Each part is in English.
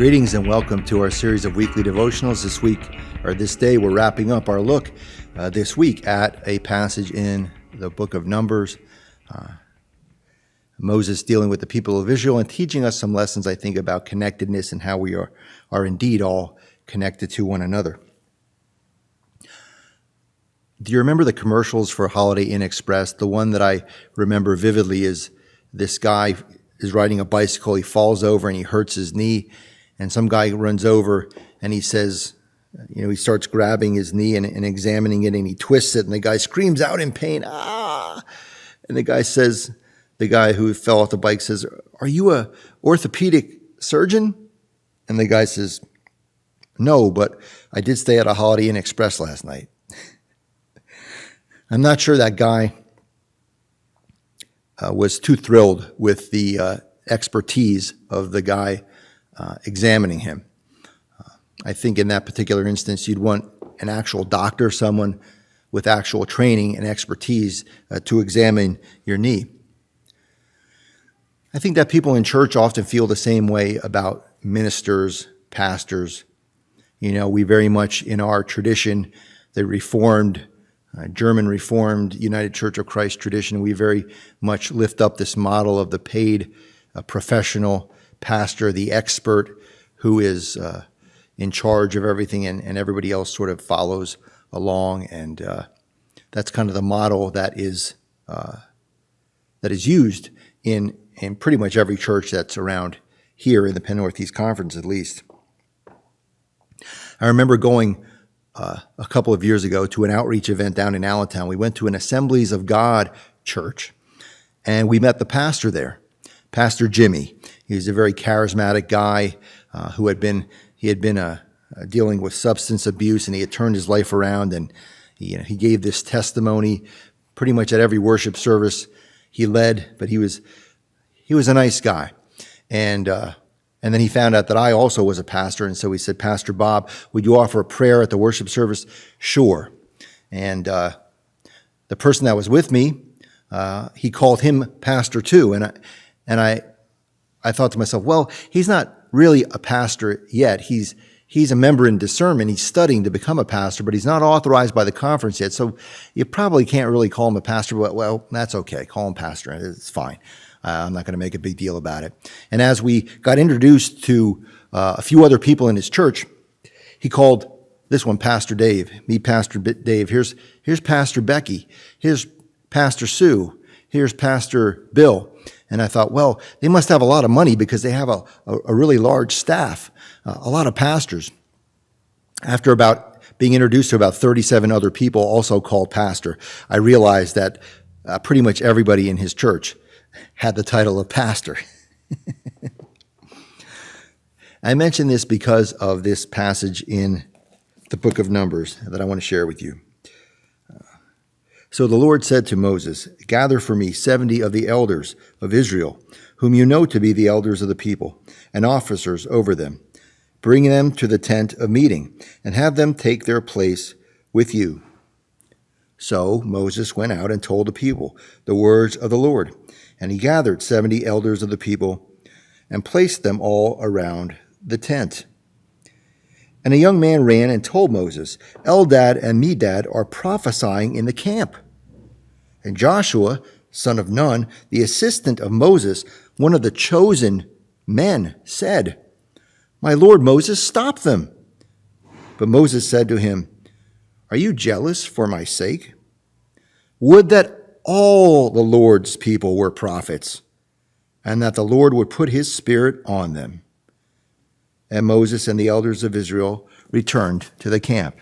Greetings and welcome to our series of weekly devotionals. This day, we're wrapping up our look this week at a passage in the book of Numbers. Moses dealing with the people of Israel and teaching us some lessons, I think, about connectedness and how we are indeed all connected to one another. Do you remember the commercials for Holiday Inn Express? The one that I remember vividly is this guy is riding a bicycle. He falls over and he hurts his knee. And some guy runs over and he says, he starts grabbing his knee and examining it, and he twists it, and the guy screams out in pain, "Ah!" And the guy who fell off the bike says, "Are you a orthopedic surgeon?" And the guy says, "No, but I did stay at a Holiday Inn Express last night." I'm not sure that guy was too thrilled with the expertise of the guy examining him. I think in that particular instance, you'd want an actual doctor, someone with actual training and expertise to examine your knee. I think that people in church often feel the same way about ministers, pastors. We very much, in our tradition, the Reformed, German Reformed, United Church of Christ tradition, we very much lift up this model of the paid professional pastor, the expert who is in charge of everything, and everybody else sort of follows along. And that's kind of the model that is used in pretty much every church that's around here in the Penn Northeast Conference, at least. I remember going a couple of years ago to an outreach event down in Allentown. We went to an Assemblies of God church, and we met the pastor there, Pastor Jimmy. He was a very charismatic guy who had been dealing with substance abuse, and he had turned his life around. And he gave this testimony pretty much at every worship service he led. But he was a nice guy, and then he found out that I also was a pastor, and so he said, "Pastor Bob, would you offer a prayer at the worship service?" "Sure." And the person that was with me, he called him pastor too, and I thought to myself, well, he's not really a pastor yet. He's a member in discernment. He's studying to become a pastor, but he's not authorized by the conference yet. So you probably can't really call him a pastor, but well, that's okay. Call him pastor. It's fine. I'm not going to make a big deal about it. And as we got introduced to a few other people in his church, he called this one Pastor Dave. Meet Pastor Dave. Here's Pastor Becky. Here's Pastor Sue. Here's Pastor Bill. And I thought, well, they must have a lot of money because they have a really large staff, a lot of pastors. After about being introduced to about 37 other people also called pastor, I realized that pretty much everybody in his church had the title of pastor. I mention this because of this passage in the book of Numbers that I want to share with you. So the Lord said to Moses, "Gather for me 70 of the elders of Israel, whom you know to be the elders of the people, and officers over them. Bring them to the tent of meeting, and have them take their place with you." So Moses went out and told the people the words of the Lord, and he gathered 70 elders of the people and placed them all around the tent. And a young man ran and told Moses, "Eldad and Medad are prophesying in the camp." And Joshua, son of Nun, the assistant of Moses, one of the chosen men, said, "My lord Moses, stop them." But Moses said to him, "Are you jealous for my sake? Would that all the Lord's people were prophets, and that the Lord would put his spirit on them." And Moses and the elders of Israel returned to the camp.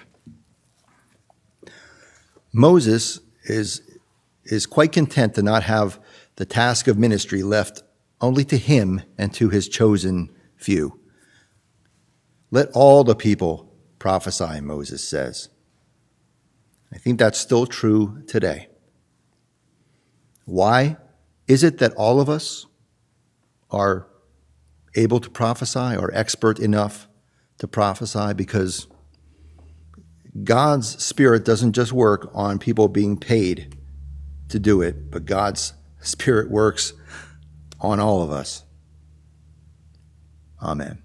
Moses is quite content to not have the task of ministry left only to him and to his chosen few. Let all the people prophesy, Moses says. I think that's still true today. Why is it that all of us are able to prophesy, or expert enough to prophesy? Because God's Spirit doesn't just work on people being paid to do it, but God's Spirit works on all of us. Amen.